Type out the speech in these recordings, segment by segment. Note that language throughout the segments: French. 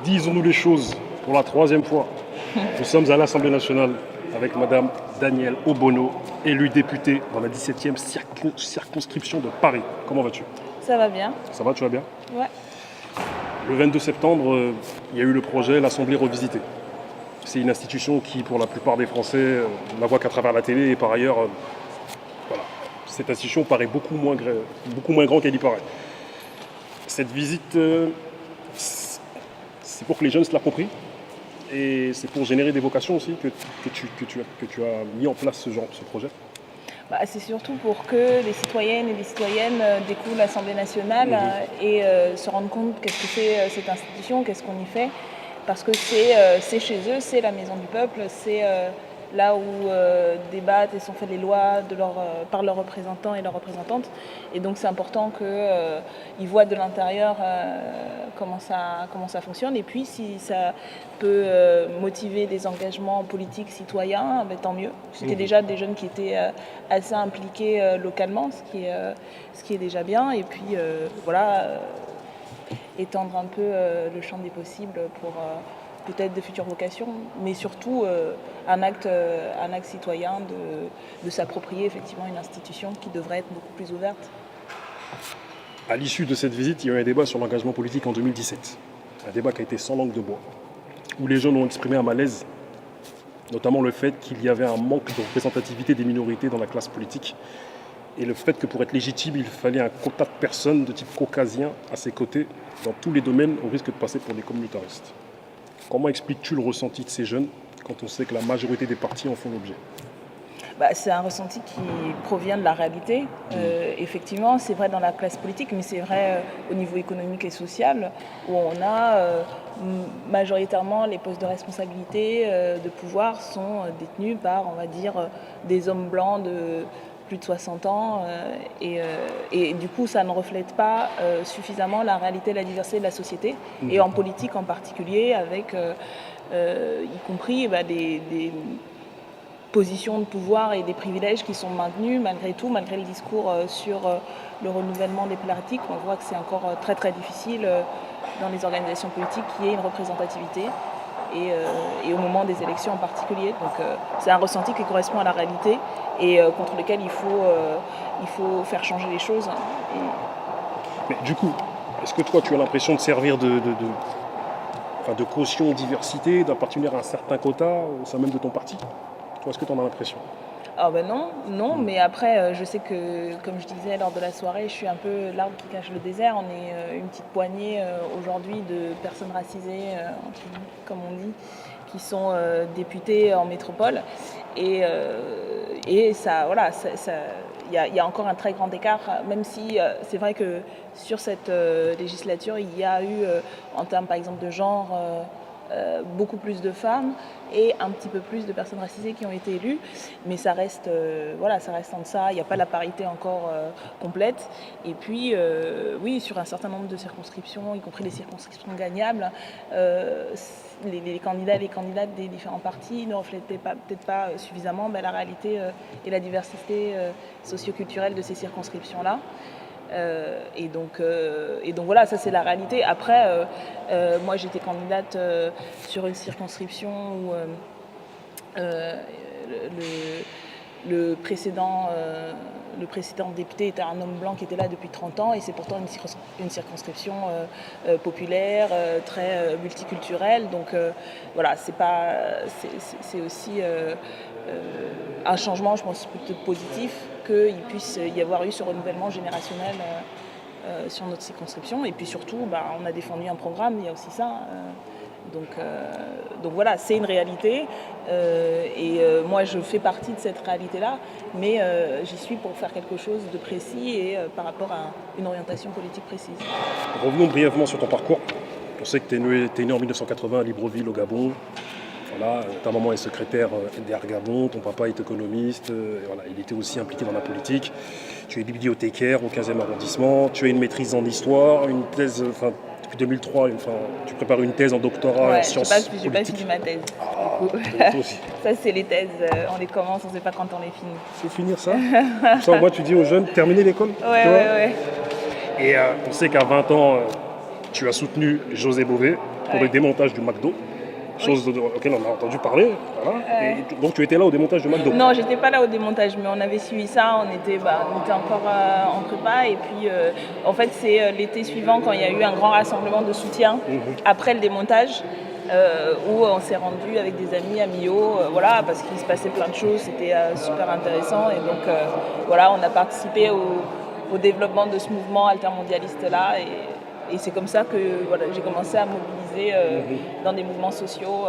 Disons-nous les choses pour la troisième fois. Nous sommes à l'Assemblée nationale avec Madame Danielle Obono, élue députée dans la 17e circonscription de Paris. Comment vas-tu? Ça va bien. Ça va, tu vas bien? Ouais. Le 22 septembre, il y a eu le projet L'Assemblée revisitée. C'est une institution qui, pour la plupart des Français, ne la voit qu'à travers la télé et par ailleurs, voilà. Cette institution paraît beaucoup moins grande qu'elle y paraît. Cette visite, c'est pour que les jeunes se l'approprient et c'est pour générer des vocations aussi que tu as mis en place ce projet. C'est surtout pour que les citoyennes et les citoyennes découvrent l'Assemblée nationale et se rendent compte qu'est-ce que c'est cette institution, qu'est-ce qu'on y fait. Parce que c'est chez eux, c'est la maison du peuple, c'est là où débattent et sont faites les lois par leurs représentants et leurs représentantes. Et donc c'est important qu'ils voient de l'intérieur comment ça fonctionne. Et puis si ça peut motiver des engagements politiques citoyens, tant mieux. C'était déjà des jeunes qui étaient assez impliqués localement, ce qui est déjà bien. Et puis étendre un peu le champ des possibles pour peut-être de futures vocations, mais surtout un acte citoyen de s'approprier effectivement une institution qui devrait être beaucoup plus ouverte. À l'issue de cette visite, il y a eu un débat sur l'engagement politique en 2017. Un débat qui a été sans langue de bois, où les jeunes ont exprimé un malaise, notamment le fait qu'il y avait un manque de représentativité des minorités dans la classe politique, et le fait que pour être légitime, il fallait un quota de personnes de type caucasien à ses côtés dans tous les domaines au risque de passer pour des communautaristes. Comment expliques-tu le ressenti de ces jeunes quand on sait que la majorité des partis en font l'objet? C'est un ressenti qui provient de la réalité. Effectivement, c'est vrai dans la classe politique, mais c'est vrai au niveau économique et social, où on a majoritairement les postes de responsabilité, de pouvoir sont détenus par, on va dire, des hommes blancs de plus de 60 ans et du coup ça ne reflète pas suffisamment la réalité, la diversité de la société et en politique en particulier avec y compris des positions de pouvoir et des privilèges qui sont maintenus malgré tout, malgré le discours sur le renouvellement des politiques. On voit que c'est encore très très difficile dans les organisations politiques qu'il y ait une représentativité et au moment des élections en particulier. Donc c'est un ressenti qui correspond à la réalité et contre lequel il faut faire changer les choses. Mais du coup, est-ce que toi tu as l'impression de servir de caution diversité, d'appartenir à un certain quota au sein même de ton parti? Toi, est-ce que tu en as l'impression? Non, mais après, je sais que, comme je disais lors de la soirée, je suis un peu l'arbre qui cache le désert. On est une petite poignée aujourd'hui de personnes racisées, comme on dit, qui sont députées en métropole. Et ça, voilà, il y a encore un très grand écart, même si c'est vrai que sur cette législature, il y a eu, en termes par exemple de genre, beaucoup plus de femmes et un petit peu plus de personnes racisées qui ont été élues, mais ça reste en deçà, il n'y a pas la parité encore complète. Et puis, oui, sur un certain nombre de circonscriptions, y compris les circonscriptions gagnables, les candidats et les candidates des différents partis ne reflétaient peut-être pas suffisamment la réalité et la diversité socioculturelle de ces circonscriptions-là. Et donc voilà, ça c'est la réalité. Après, moi j'étais candidate sur une circonscription où le précédent député était un homme blanc qui était là depuis 30 ans et c'est pourtant une circonscription populaire, très multiculturelle. Donc voilà, c'est aussi un changement, je pense, plutôt positif qu'il puisse y avoir eu ce renouvellement générationnel sur notre circonscription. Et puis surtout, on a défendu un programme, il y a aussi ça. Donc voilà, c'est une réalité moi je fais partie de cette réalité-là, mais j'y suis pour faire quelque chose de précis et par rapport à une orientation politique précise. Revenons brièvement sur ton parcours. On sait que tu es né en 1980 à Libreville au Gabon. Voilà, ta maman est secrétaire NDR Gabon, ton papa est économiste, voilà, il était aussi impliqué dans la politique. Tu es bibliothécaire au 15e arrondissement, tu as une maîtrise en histoire, une thèse, depuis 2003, tu prépares une thèse en doctorat en sciences politiques. Je n'ai pas fini ma thèse. Toi aussi. Ça c'est les thèses, on les commence, on ne sait pas quand on les finit. C'est finir ça. Moi tu dis aux jeunes, terminez l'école. Ouais. Et on sait qu'à 20 ans, Tu as soutenu José Bové pour le démontage du McDo, chose auquel on a entendu parler. Voilà. Et donc tu étais là au démontage du McDo? Non, j'étais pas là au démontage, mais on avait suivi ça, on était encore en prépa. Et puis, en fait, c'est l'été suivant, quand il y a eu un grand rassemblement de soutien après le démontage, où on s'est rendu avec des amis à Millau, voilà, parce qu'il se passait plein de choses, c'était super intéressant. Et donc, voilà, on a participé au développement de ce mouvement altermondialiste-là. Et c'est comme ça que voilà, j'ai commencé à mobiliser dans des mouvements sociaux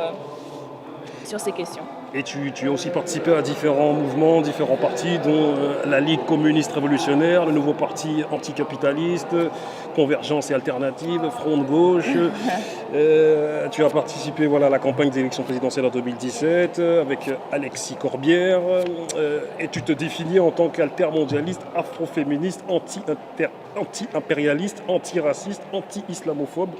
sur ces questions. Et tu as aussi participé à différents mouvements, différents partis, dont la Ligue communiste révolutionnaire, le nouveau parti anticapitaliste, Convergence et Alternative, Front de gauche. Tu as participé à la campagne des élections présidentielles en 2017 avec Alexis Corbière. Et tu te définis en tant qu'altermondialiste, afroféministe, anti-impérialiste, anti-raciste, anti-islamophobe,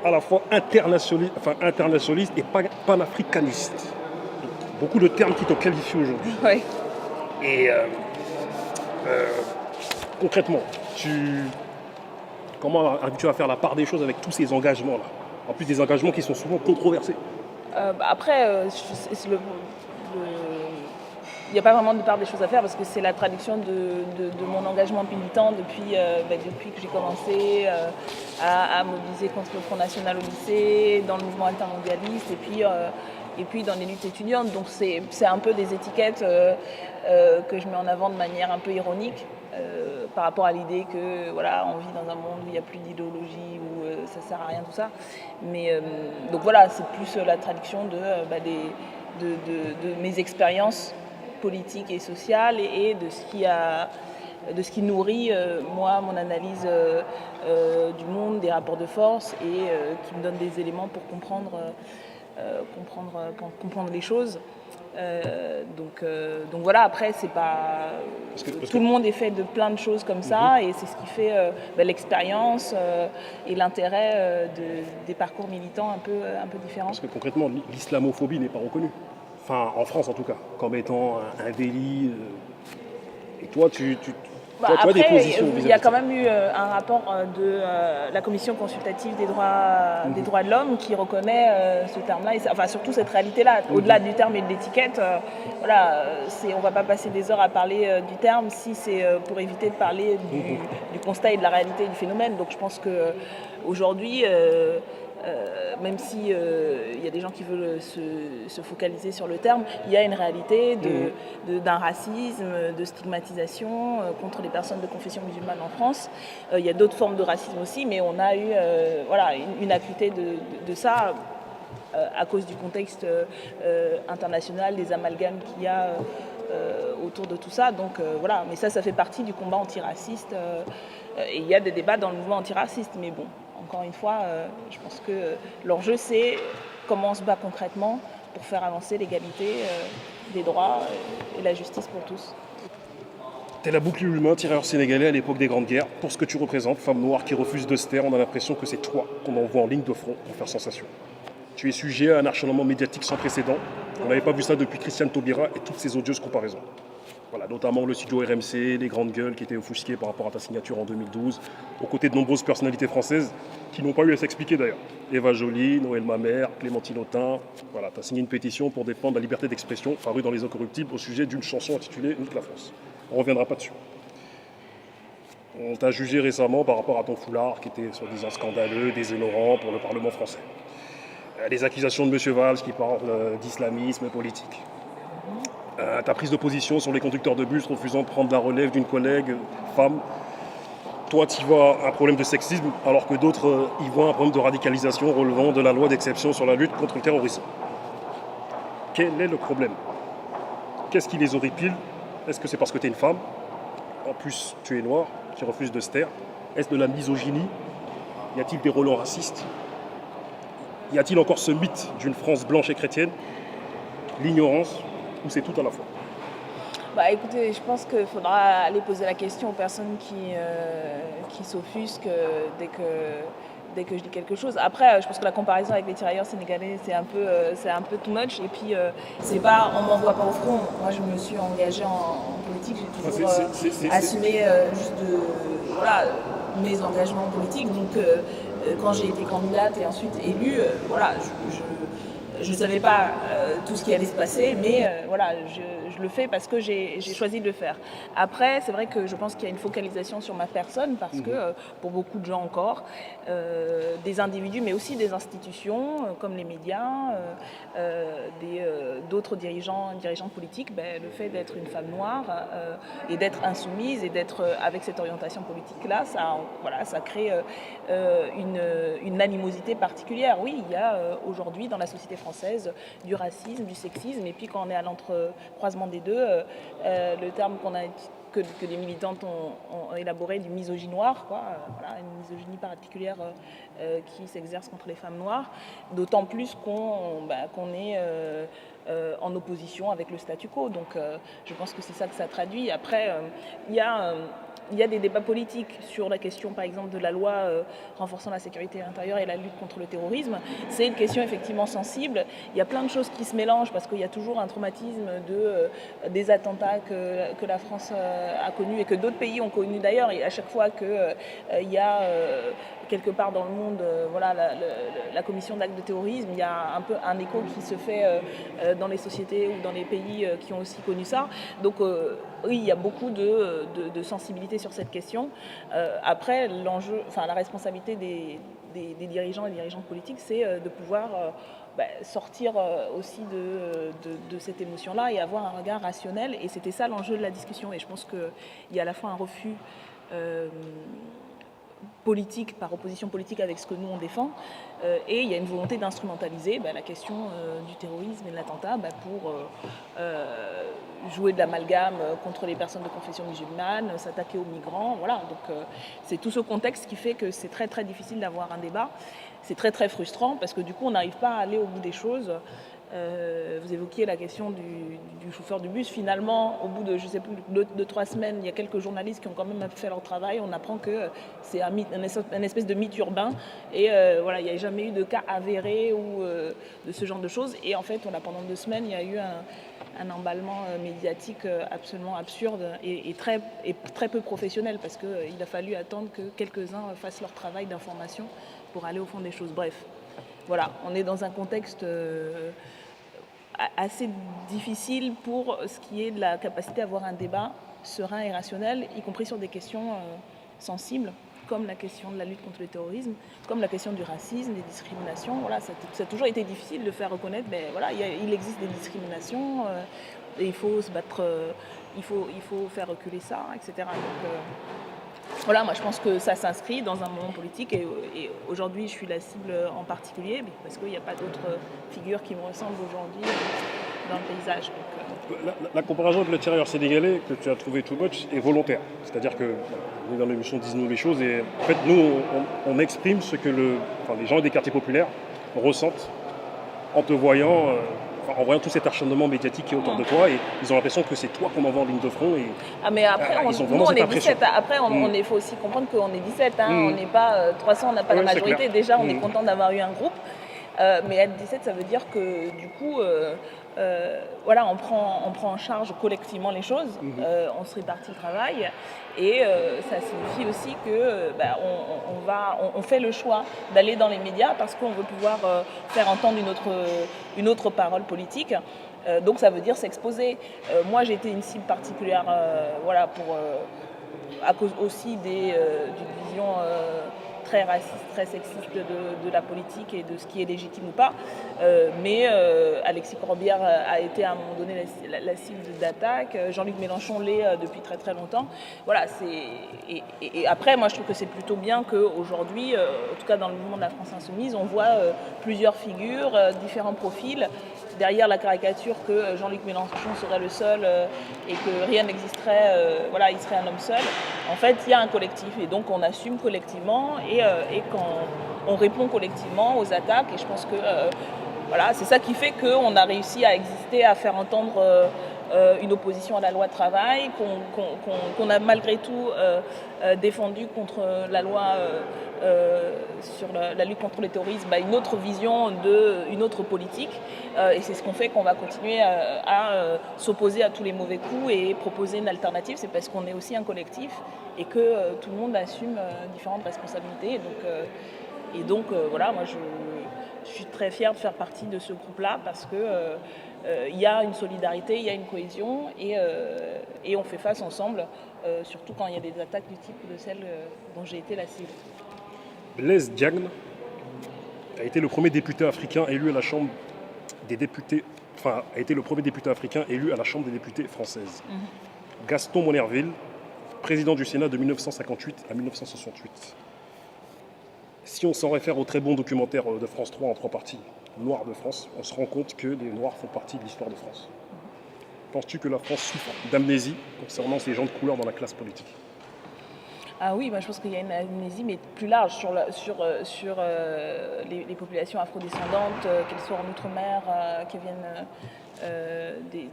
à la fois internationaliste et panafricaniste. Beaucoup de termes qui te qualifient aujourd'hui. Oui. Et concrètement, comment arrives-tu à faire la part des choses avec tous ces engagements-là? En plus des engagements qui sont souvent controversés. Après, il n'y a pas vraiment de part des choses à faire parce que c'est la traduction de mon engagement militant depuis que j'ai commencé à mobiliser contre le Front National au lycée, dans le mouvement altermondialiste et puis dans les luttes étudiantes. Donc c'est un peu des étiquettes que je mets en avant de manière un peu ironique par rapport à l'idée que voilà, on vit dans un monde où il n'y a plus d'idéologie, où ça ne sert à rien tout ça. Mais donc voilà, c'est plus la traduction de mes expériences politiques et sociales et de ce qui nourrit moi mon analyse du monde, des rapports de force et qui me donne des éléments pour comprendre les choses. Donc voilà, après c'est pas tout le monde est fait de plein de choses comme ça et c'est ce qui fait l'expérience et l'intérêt des parcours militants un peu différents. Parce que concrètement, l'islamophobie n'est pas reconnue. Enfin, en France en tout cas, comme étant un délit. Et toi, tu as des positions vis-à-vis. Il y a quand même eu un rapport de la Commission consultative des droits de l'homme qui reconnaît ce terme-là, et surtout cette réalité-là, au-delà du terme et de l'étiquette. On ne va pas passer des heures à parler du terme si c'est pour éviter de parler du constat et de la réalité du phénomène. Donc je pense qu'aujourd'hui, même si il y a des gens qui veulent se focaliser sur le terme, il y a une réalité d'un racisme, de stigmatisation contre les personnes de confession musulmane en France. Il y a d'autres formes de racisme aussi, mais on a eu une acuité de ça à cause du contexte international, des amalgames qu'il y a autour de tout ça. Donc voilà, mais ça fait partie du combat antiraciste. Et il y a des débats dans le mouvement antiraciste, mais bon. Encore une fois, je pense que l'enjeu, c'est comment on se bat concrètement pour faire avancer l'égalité des droits et la justice pour tous. T'es la bouclier humain, tirailleur sénégalais à l'époque des Grandes Guerres. Pour ce que tu représentes, femme noire qui refuse de se taire, on a l'impression que c'est toi qu'on envoie en ligne de front pour faire sensation. Tu es sujet à un acharnement médiatique sans précédent. On n'avait pas vu ça depuis Christiane Taubira et toutes ces odieuses comparaisons. Voilà, notamment le studio RMC, les grandes gueules qui étaient offusquées par rapport à ta signature en 2012, aux côtés de nombreuses personnalités françaises qui n'ont pas eu à s'expliquer d'ailleurs. Eva Joly, Noël Mamère, Clémentine Autain. Voilà, tu as signé une pétition pour défendre la liberté d'expression parue dans Les Incorruptibles au sujet d'une chanson intitulée Nique la France. On ne reviendra pas dessus. On t'a jugé récemment par rapport à ton foulard qui était soi-disant scandaleux, déshonorant pour le Parlement français. Les accusations de M. Valls qui parlent d'islamisme politique. Ta prise de position sur les conducteurs de bus refusant de prendre la relève d'une collègue femme. Toi, tu y vois un problème de sexisme, alors que d'autres y voient un problème de radicalisation relevant de la loi d'exception sur la lutte contre le terrorisme. Quel est le problème? Qu'est-ce qui les horripile? Est-ce que c'est parce que tu es une femme? En plus, tu es noire, qui refuse de se taire. Est-ce de la misogynie? Y a-t-il des relents racistes? Y a-t-il encore ce mythe d'une France blanche et chrétienne? L'ignorance? Ou c'est tout à la fois? Écoutez, je pense qu'il faudra aller poser la question aux personnes qui s'offusquent dès que je dis quelque chose. Après, je pense que la comparaison avec les tirailleurs sénégalais, c'est un peu too much. Et puis, c'est pas, on m'envoie pas au front. Moi, je me suis engagée en politique. J'ai toujours assumé juste mes engagements politiques. Donc, quand j'ai été candidate et ensuite élue, voilà, je ne savais pas tout ce qui allait se passer, mais voilà, je le fais parce que j'ai choisi de le faire. Après, c'est vrai que je pense qu'il y a une focalisation sur ma personne parce que pour beaucoup de gens encore, des individus, mais aussi des institutions comme les médias, d'autres dirigeants politiques, le fait d'être une femme noire et d'être insoumise et d'être avec cette orientation politique-là, ça crée une animosité particulière. Oui, il y a aujourd'hui dans la société française du racisme, du sexisme, et puis quand on est à l'entrecroisement des deux, le terme que les militantes ont élaboré du misogynoir, voilà, une misogynie particulière qui s'exerce contre les femmes noires, d'autant plus qu'on est en opposition avec le statu quo. Donc je pense que c'est ça que ça traduit. Après, il y a des débats politiques sur la question, par exemple, de la loi renforçant la sécurité intérieure et la lutte contre le terrorisme. C'est une question effectivement sensible. Il y a plein de choses qui se mélangent parce qu'il y a toujours un traumatisme des attentats que la France a connus et que d'autres pays ont connus d'ailleurs. Et à chaque fois qu'il y a quelque part dans le monde voilà, la commission d'actes de terrorisme, il y a un peu un écho qui se fait dans les sociétés ou dans les pays qui ont aussi connu ça. Donc oui, il y a beaucoup de sensibilité sur cette question. Après, la responsabilité des dirigeants et dirigeantes politiques, c'est de pouvoir sortir aussi de cette émotion-là et avoir un regard rationnel. Et c'était ça l'enjeu de la discussion. Et je pense qu'il y a à la fois un refus politique, par opposition politique avec ce que nous on défend, et il y a une volonté d'instrumentaliser la question du terrorisme et de l'attentat pour jouer de l'amalgame contre les personnes de confession musulmane, s'attaquer aux migrants, voilà. Donc c'est tout ce contexte qui fait que c'est très très difficile d'avoir un débat. C'est très très frustrant parce que du coup on n'arrive pas à aller au bout des choses. Vous évoquiez la question du chauffeur du bus. Finalement, au bout de, je sais plus, 2-3 semaines, il y a quelques journalistes qui ont quand même fait leur travail. On apprend que c'est un espèce de mythe urbain. Et voilà, il n'y a jamais eu de cas avérés ou de ce genre de choses. Et en fait, pendant 2 semaines, il y a eu un emballement médiatique absolument absurde et très peu professionnel parce qu'il a fallu attendre que quelques-uns fassent leur travail d'information pour aller au fond des choses. Bref, voilà, on est dans un contexte assez difficile pour ce qui est de la capacité à avoir un débat serein et rationnel, y compris sur des questions sensibles, comme la question de la lutte contre le terrorisme, comme la question du racisme, des discriminations. Voilà, ça a toujours été difficile de faire reconnaître, mais voilà, il existe des discriminations, et il faut se battre, il faut faire reculer ça, etc. Donc, voilà, moi je pense que ça s'inscrit dans un moment politique et aujourd'hui je suis la cible en particulier parce qu'il n'y a pas d'autres figures qui me ressemblent aujourd'hui dans le paysage. Donc, la comparaison avec le tirailleur sénégalais que tu as trouvé too much est volontaire. C'est-à-dire que on est dans l'émission Dis-nous les choses et en fait nous on exprime ce que les gens des quartiers populaires ressentent en te voyant. En voyant tout cet acharnement médiatique qui est autour de toi, et ils ont l'impression que c'est toi qu'on envoie en ligne de front. Mais après, on est 17. Après, il faut aussi comprendre qu'on est 17. On n'est pas 300, on n'a pas la majorité. Déjà, on est content d'avoir eu un groupe. Mais être 17, ça veut dire que du coup, voilà, on prend en charge collectivement les choses, on se répartit le travail, et ça signifie aussi que on fait le choix d'aller dans les médias parce qu'on veut pouvoir faire entendre une autre parole politique. Donc ça veut dire s'exposer. Moi, j'ai été une cible particulière, voilà, à cause aussi d'une vision très raciste, très sexiste de la politique et de ce qui est légitime ou pas. Mais Alexis Corbière a été à un moment donné la cible d'attaque. Jean-Luc Mélenchon l'est depuis très très longtemps. Voilà, et après, moi je trouve que c'est plutôt bien qu'aujourd'hui, en tout cas dans le mouvement de la France Insoumise, on voit plusieurs figures, différents profils. Derrière la caricature que Jean-Luc Mélenchon serait le seul et que rien n'existerait, voilà, il serait un homme seul. En fait, il y a un collectif et donc on assume collectivement et quand on répond collectivement aux attaques. Et je pense que voilà, c'est ça qui fait qu'on a réussi à exister, à faire entendre une opposition à la loi travail, qu'on a malgré tout défendu contre la loi sur la lutte contre le terrorisme, une autre vision, une autre politique. Et c'est ce qu'on fait qu'on va continuer à s'opposer à tous les mauvais coups et proposer une alternative. C'est parce qu'on est aussi un collectif et que tout le monde assume différentes responsabilités. Et donc Et donc, voilà, moi, je suis très fière de faire partie de ce groupe-là parce que il y a une solidarité, il y a une cohésion et on fait face ensemble, surtout quand il y a des attaques du type de celle dont j'ai été la cible. Blaise Diagne a été le premier député africain élu à la Chambre des députés, enfin, a été le premier député africain élu à la Chambre des députés française. Gaston Monnerville, président du Sénat de 1958 à 1968. Si on s'en réfère au très bon documentaire de France 3 en 3 parties, Noirs de France, on se rend compte que les Noirs font partie de l'histoire de France. Penses-tu que la France souffre d'amnésie concernant ces gens de couleur dans la classe politique? Ah oui, moi je pense qu'il y a une amnésie, mais plus large sur les populations afrodescendantes, qu'elles soient en Outre-mer, qui viennent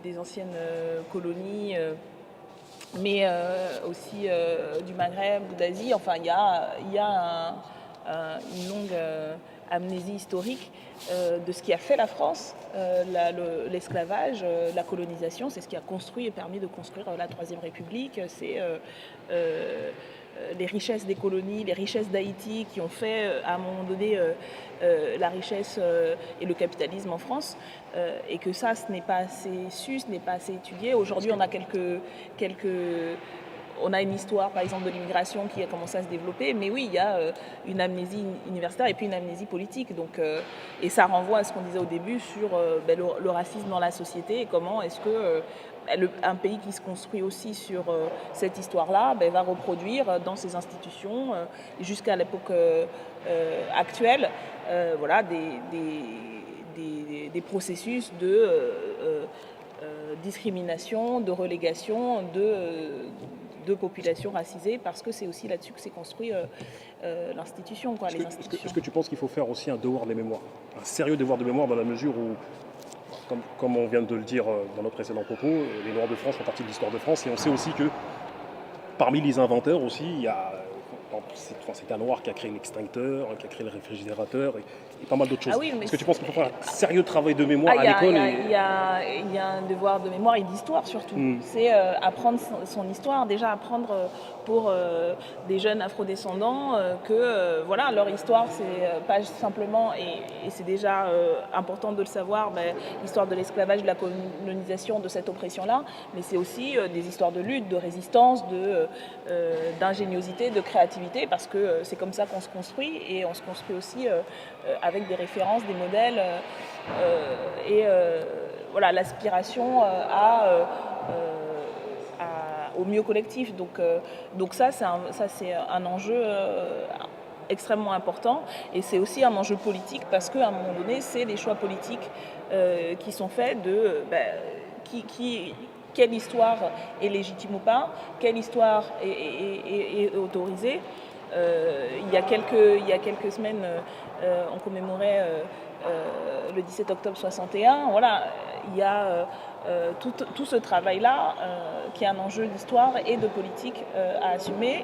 des anciennes colonies, mais aussi du Maghreb ou d'Asie. Enfin, il y a une longue amnésie historique de ce qui a fait la France, l'esclavage, la colonisation. C'est ce qui a construit et permis de construire la Troisième République. C'est les richesses des colonies, les richesses d'Haïti qui ont fait à un moment donné la richesse et le capitalisme en France, et que ça, ce n'est pas assez su, ce n'est pas assez étudié. Aujourd'hui, on a on a une histoire, par exemple, de l'immigration qui a commencé à se développer, mais oui, il y a une amnésie universitaire et puis une amnésie politique. Donc, et ça renvoie à ce qu'on disait au début sur le racisme dans la société et comment est-ce que un pays qui se construit aussi sur cette histoire-là va reproduire dans ses institutions, jusqu'à l'époque actuelle, voilà, des processus de discrimination, de relégation, de populations racisées, parce que c'est aussi là-dessus que s'est construit l'institution, quoi, les institutions. Est-ce que tu penses qu'il faut faire aussi un devoir de mémoire, un sérieux devoir de mémoire, dans la mesure où, comme on vient de le dire dans nos précédents propos, les Noirs de France font partie de l'histoire de France, et on sait aussi que parmi les inventeurs aussi, il y a c'est un noir qui a créé l'extincteur, qui a créé le réfrigérateur et pas mal d'autres choses. Ah oui, est-ce que tu penses qu'il faut faire un sérieux travail de mémoire à l'école? Il y a un devoir de mémoire et d'histoire surtout. C'est apprendre son histoire, déjà apprendre pour des jeunes afrodescendants que voilà, leur histoire, c'est pas simplement, et c'est déjà important de le savoir, l'histoire de l'esclavage, de la colonisation, de cette oppression-là, mais c'est aussi des histoires de lutte, de résistance, d'ingéniosité, de créativité, parce que c'est comme ça qu'on se construit, et on se construit aussi avec des références, des modèles, voilà, l'aspiration au mieux collectif. Donc ça, c'est un enjeu extrêmement important, et c'est aussi un enjeu politique, parce qu'à un moment donné, c'est des choix politiques qui sont faits de quelle histoire est légitime ou pas, quelle histoire est autorisée. Il y a quelques semaines, on commémorait le 17 octobre 61. Voilà, il y a tout ce travail-là qui est un enjeu d'histoire et de politique à assumer.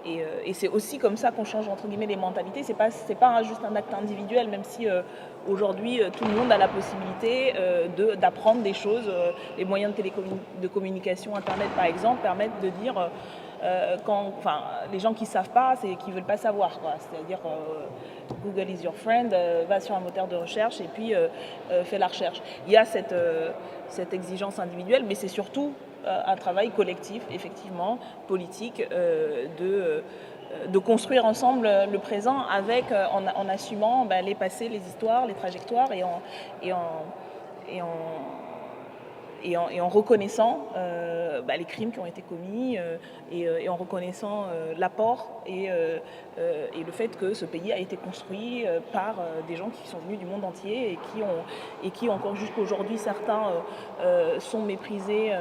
Et c'est aussi comme ça qu'on change, entre guillemets, les mentalités. C'est pas juste un acte individuel, même si aujourd'hui tout le monde a la possibilité d'apprendre des choses. Les moyens de communication, Internet par exemple, permettent de dire les gens qui ne savent pas, c'est qu'ils ne veulent pas savoir, quoi. C'est-à-dire Google is your friend, va sur un moteur de recherche et puis fais la recherche. Il y a cette exigence individuelle, mais c'est surtout un travail collectif, effectivement, politique, de construire ensemble le présent en assumant les passés, les histoires, les trajectoires, et en reconnaissant les crimes qui ont été commis, et en reconnaissant l'apport et le fait que ce pays a été construit par des gens qui sont venus du monde entier et qui encore jusqu'aujourd'hui, certains sont méprisés,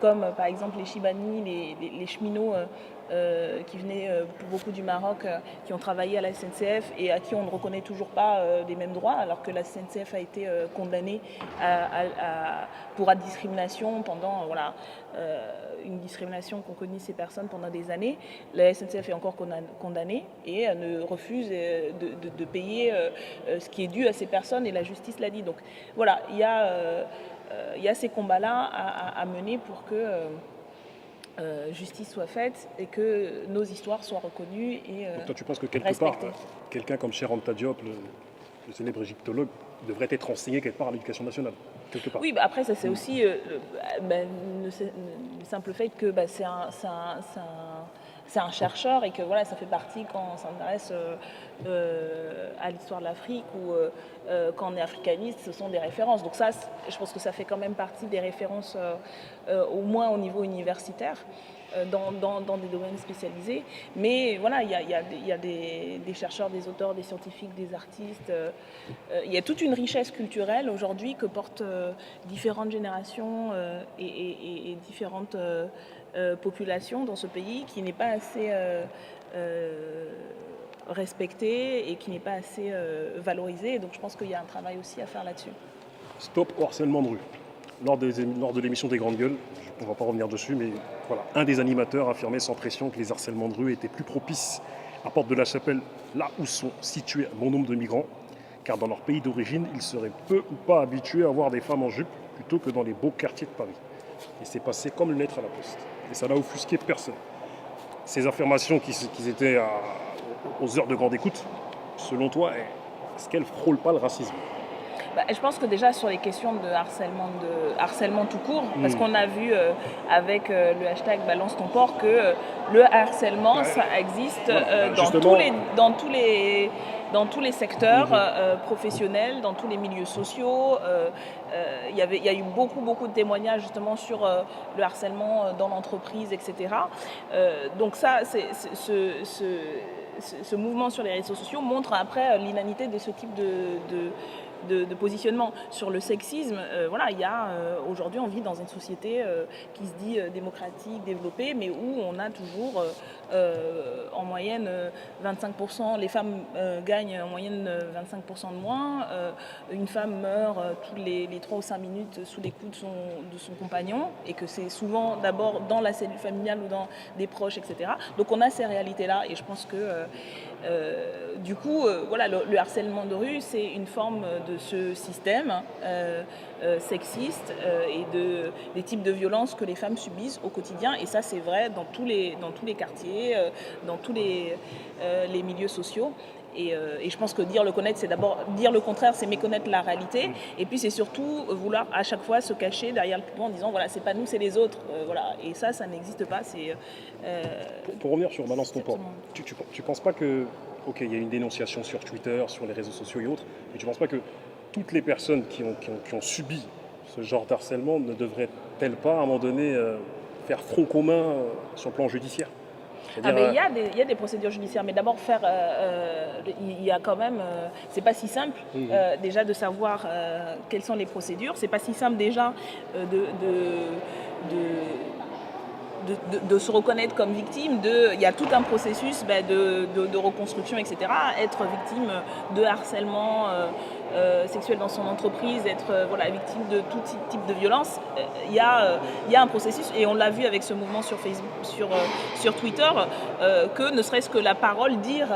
comme par exemple les Chibani, les cheminots qui venaient pour beaucoup du Maroc, qui ont travaillé à la SNCF et à qui on ne reconnaît toujours pas les mêmes droits, alors que la SNCF a été condamnée pour discrimination pendant une discrimination qu'ont connue ces personnes pendant des années. La SNCF est encore condamnée et ne refuse de payer ce qui est dû à ces personnes, et la justice l'a dit. Donc voilà, il y a ces combats-là à mener pour que justice soit faite et que nos histoires soient reconnues et Donc toi, tu penses que quelque respectées. part, quelqu'un comme Cheikh Anta Diop, le célèbre égyptologue, devrait être enseigné quelque part à l'éducation nationale, quelque part. Oui, bah après, ça c'est aussi le simple fait que c'est un chercheur et que voilà, ça fait partie quand on s'intéresse à l'histoire de l'Afrique ou quand on est africaniste, ce sont des références. Donc ça, je pense que ça fait quand même partie des références au moins au niveau universitaire. Dans des domaines spécialisés. Mais voilà, il y a des chercheurs, des auteurs, des scientifiques, des artistes. Il y a toute une richesse culturelle aujourd'hui que portent différentes générations et différentes populations dans ce pays qui n'est pas assez respectée et qui n'est pas assez valorisée. Et donc je pense qu'il y a un travail aussi à faire là-dessus. Stop au harcèlement de rue. Lors de l'émission des Grandes Gueules, on ne va pas revenir dessus, mais voilà, un des animateurs affirmait sans pression que les harcèlements de rue étaient plus propices à Porte de la Chapelle, là où sont situés un bon nombre de migrants, car dans leur pays d'origine, ils seraient peu ou pas habitués à voir des femmes en jupe plutôt que dans les beaux quartiers de Paris. Et c'est passé comme une lettre à la poste. Et ça n'a offusqué personne. Ces affirmations qui étaient aux heures de grande écoute, selon toi, est-ce qu'elles ne frôlent pas le racisme? Je pense que déjà sur les questions de harcèlement tout court, parce qu'on a vu avec le hashtag Balance ton porc que le harcèlement, ça existe dans tous les secteurs professionnels, dans tous les milieux sociaux. Il y a eu beaucoup de témoignages justement sur le harcèlement dans l'entreprise, etc. Donc ça, ce mouvement sur les réseaux sociaux montre après l'inanité de ce type de positionnement. Sur le sexisme, voilà, il y a aujourd'hui on vit dans une société qui se dit démocratique, développée, mais où on a toujours en moyenne 25%, les femmes gagnent en moyenne 25% de moins, une femme meurt tous les 3 ou 5 minutes sous les coups de son compagnon, et que c'est souvent d'abord dans la cellule familiale ou dans des proches, etc. Donc on a ces réalités-là, et je pense que du coup, voilà, le harcèlement de rue, c'est une forme de ce système sexiste et des types de violences que les femmes subissent au quotidien. Et ça, c'est vrai dans tous les quartiers, dans tous les milieux sociaux. Et je pense que dire le connaître, c'est d'abord dire le contraire, c'est méconnaître la réalité. Et puis c'est surtout vouloir à chaque fois se cacher derrière le pivot en disant voilà, c'est pas nous, c'est les autres. Voilà. Et ça n'existe pas. Pour revenir sur Balance ton porc, tu penses pas que, ok, il y a une dénonciation sur Twitter, sur les réseaux sociaux et autres, mais tu penses pas que toutes les personnes qui ont subi ce genre d'harcèlement ne devraient-elles pas à un moment donné faire front commun sur le plan judiciaire? Il y a des procédures judiciaires, mais d'abord il y a quand même, c'est pas si simple déjà de savoir quelles sont les procédures. C'est pas si simple déjà de se reconnaître comme victime. Il y a tout un processus de reconstruction, etc. Être victime de harcèlement sexuel dans son entreprise, être victime de tout type de violence, il y a un processus, et on l'a vu avec ce mouvement sur Facebook, sur Twitter, que ne serait-ce que la parole, dire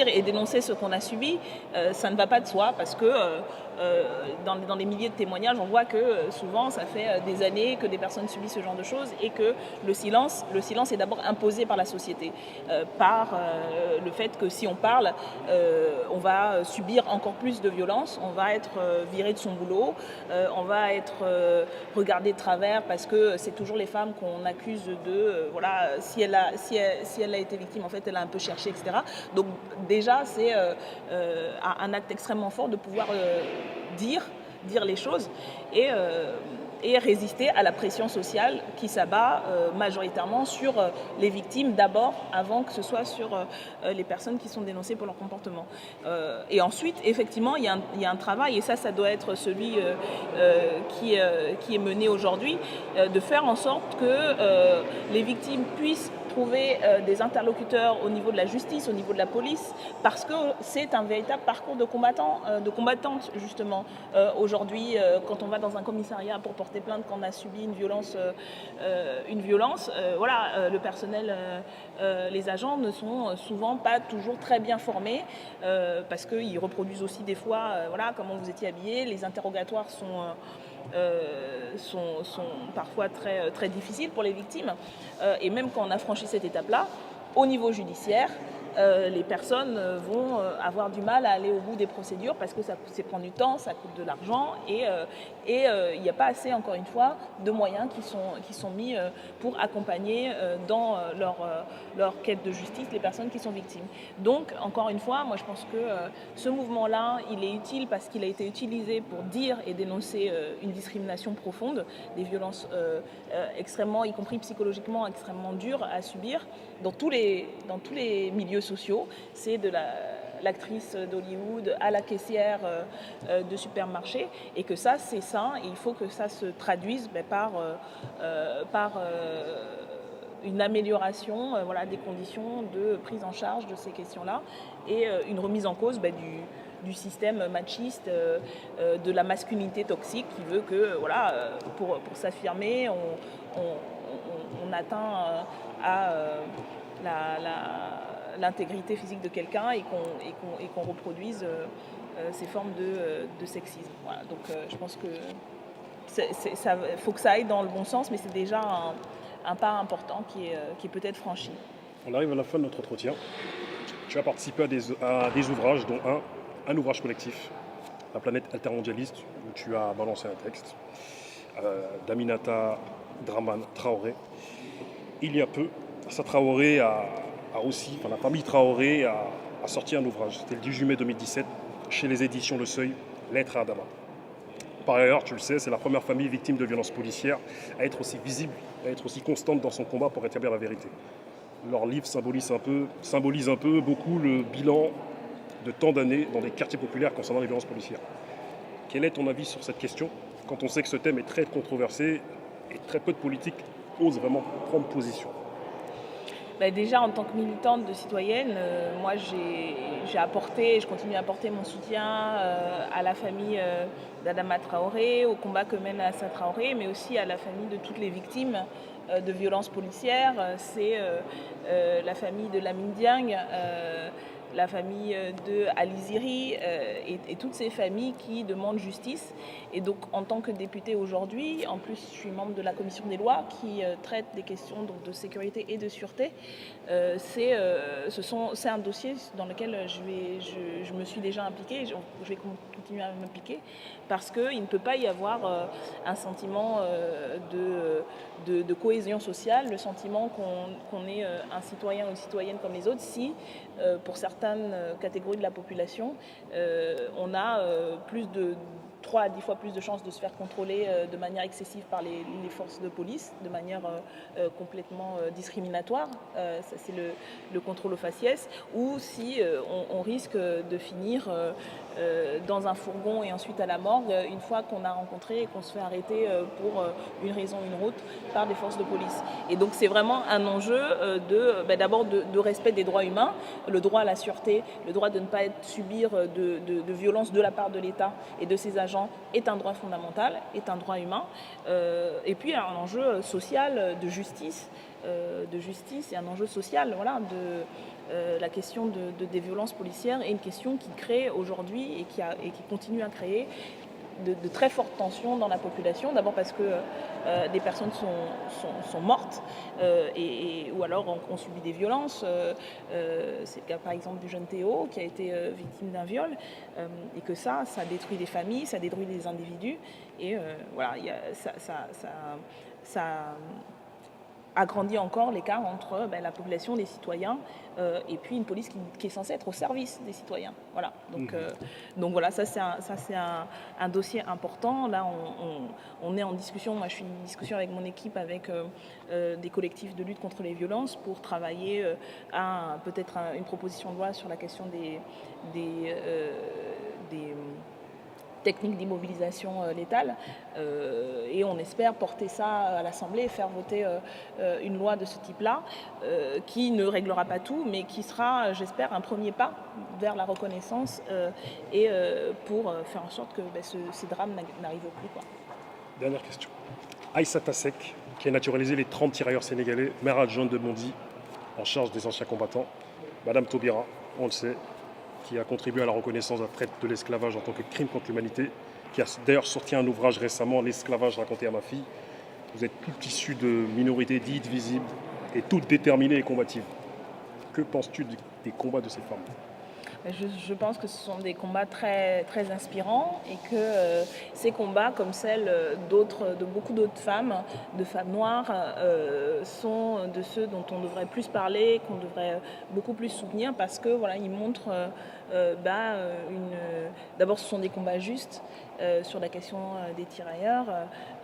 et dénoncer ce qu'on a subi, ça ne va pas de soi, parce que dans les milliers de témoignages, on voit que souvent ça fait des années que des personnes subissent ce genre de choses, et que le silence est d'abord imposé par la société, par le fait que si on parle, on va subir encore plus de violence, on va être viré de son boulot, on va être regardé de travers, parce que c'est toujours les femmes qu'on accuse de si elle a été victime, en fait elle a un peu cherché, etc. Donc déjà c'est un acte extrêmement fort de pouvoir dire les choses et résister à la pression sociale qui s'abat majoritairement sur les victimes d'abord, avant que ce soit sur les personnes qui sont dénoncées pour leur comportement. Et ensuite, effectivement, il y a un travail, et ça doit être celui qui est mené aujourd'hui, de faire en sorte que les victimes puissent trouver des interlocuteurs au niveau de la justice, au niveau de la police, parce que c'est un véritable parcours de combattantes justement. Aujourd'hui, quand on va dans un commissariat pour porter plainte quand on a subi une violence, le personnel, les agents ne sont souvent pas toujours très bien formés, parce qu'ils reproduisent aussi des fois comment vous étiez habillé. Les interrogatoires sont parfois très, très difficiles pour les victimes. Et même quand on a franchi cette étape-là, au niveau judiciaire, les personnes vont avoir du mal à aller au bout des procédures parce que ça prend du temps, ça coûte de l'argent et il n'y a pas assez, encore une fois, de moyens qui sont mis pour accompagner dans leur quête de justice les personnes qui sont victimes. Donc, encore une fois, moi je pense que ce mouvement-là, il est utile parce qu'il a été utilisé pour dire et dénoncer une discrimination profonde, des violences extrêmement, y compris psychologiquement, extrêmement dures à subir dans tous les milieux sociaux. C'est de l'actrice d'Hollywood à la caissière de supermarché, et que ça, c'est sain, et il faut que ça se traduise par une amélioration des conditions de prise en charge de ces questions-là, et une remise en cause du système machiste, de la masculinité toxique qui veut que pour s'affirmer, on atteint à l'intégrité physique de quelqu'un et qu'on reproduise ces formes de sexisme. Voilà. Donc je pense que faut que ça aille dans le bon sens, mais c'est déjà un pas important qui est peut-être franchi. On arrive à la fin de notre entretien. Tu as participé à des ouvrages, dont un ouvrage collectif, La planète altermondialiste, où tu as balancé un texte, d'Aminata Draman Traoré. Il y a peu, Assa Traoré la famille Traoré a sorti un ouvrage. C'était le 18 mai 2017, chez les éditions Le Seuil, Lettre à Adama. Par ailleurs, tu le sais, c'est la première famille victime de violences policières à être aussi visible, à être aussi constante dans son combat pour rétablir la vérité. Leur livre symbolise un peu beaucoup le bilan de tant d'années dans des quartiers populaires concernant les violences policières. Quel est ton avis sur cette question, quand on sait que ce thème est très controversé et très peu de politiques osent vraiment prendre position? Déjà, en tant que militante de citoyenne, moi j'ai apporté, et je continue à apporter mon soutien à la famille d'Adama Traoré, au combat que mène Assa Traoré, mais aussi à la famille de toutes les victimes de violences policières. C'est la famille de Lamine Diagne, la famille de Ali Ziri et toutes ces familles qui demandent justice. Et donc, en tant que députée aujourd'hui, en plus, je suis membre de la commission des lois qui traite des questions donc, de sécurité et de sûreté. C'est un dossier dans lequel je me suis déjà impliquée, et je vais continuer à m'impliquer, parce qu'il ne peut pas y avoir un sentiment de cohésion sociale, le sentiment qu'on est un citoyen ou une citoyenne comme les autres, si pour certaines catégories de la population, on a 3 à 10 fois plus de chances de se faire contrôler de manière excessive par les forces de police, de manière complètement discriminatoire. Ça, c'est le contrôle au faciès. Ou si on risque de finir dans un fourgon et ensuite à la morgue, une fois qu'on a rencontré et qu'on se fait arrêter pour une raison ou une autre par des forces de police. Et donc c'est vraiment un enjeu d'abord de respect des droits humains, le droit à la sûreté, le droit de ne pas subir de violence de la part de l'État et de ses agents est un droit fondamental, est un droit humain. Et puis un enjeu social de justice et un enjeu social, la question des violences policières est une question qui crée aujourd'hui et qui continue à créer de très fortes tensions dans la population. D'abord parce que des personnes sont mortes ou alors ont subi des violences. C'est le cas par exemple du jeune Théo qui a été victime d'un viol, et que ça détruit des familles, ça détruit des individus, et ça agrandit encore l'écart entre la population, les citoyens, et puis une police qui est censée être au service des citoyens. Voilà. Donc voilà, ça c'est un dossier important. Là, on est en discussion. Moi, je suis en discussion avec mon équipe, avec des collectifs de lutte contre les violences, pour travailler à peut-être une proposition de loi sur la question des techniques d'immobilisation létale, et on espère porter ça à l'Assemblée et faire voter une loi de ce type-là, qui ne réglera pas tout, mais qui sera, j'espère, un premier pas vers la reconnaissance et pour faire en sorte que ces drames n'arrivent plus. Dernière question. Aïssata Seck, qui a naturalisé les 30 tirailleurs sénégalais, maire adjointe de Bondy, en charge des anciens combattants. Madame Taubira, on le sait, qui a contribué à la reconnaissance de la traite de l'esclavage en tant que crime contre l'humanité. qui a d'ailleurs sorti un ouvrage récemment, L'esclavage raconté à ma fille. Vous êtes toutes issues de minorités dites visibles et toutes déterminées et combatives. Que penses-tu des combats de ces femmes? Je pense que ce sont des combats très, très inspirants et que ces combats, comme celles de beaucoup d'autres femmes, de femmes noires, sont de ceux dont on devrait plus parler, qu'on devrait beaucoup plus soutenir parce que voilà, ils montrent d'abord, ce sont des combats justes sur la question des tirailleurs,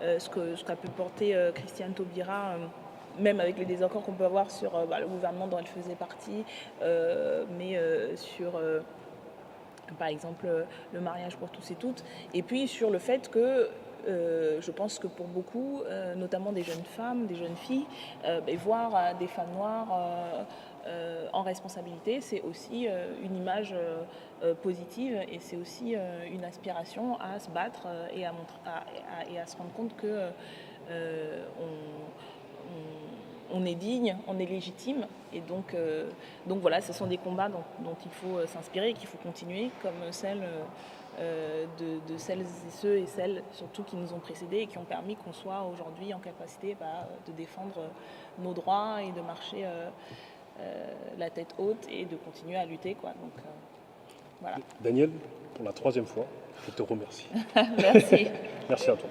ce qu'a pu porter Christiane Taubira. Même avec les désaccords qu'on peut avoir sur le gouvernement dont elle faisait partie, mais sur, par exemple, le mariage pour tous et toutes. Et puis sur le fait que je pense que pour beaucoup, notamment des jeunes femmes, des jeunes filles, voir des femmes noires en responsabilité, c'est aussi une image positive et c'est aussi une aspiration à se battre et à se rendre compte que on est digne, on est légitime. Et donc voilà, ce sont des combats dont il faut s'inspirer, qu'il faut continuer, comme celle de celles et ceux et celles surtout qui nous ont précédés et qui ont permis qu'on soit aujourd'hui en capacité de défendre nos droits et de marcher la tête haute et de continuer à lutter, quoi. Donc voilà. Danielle, pour la 3e fois, je te remercie. Merci. Merci à toi.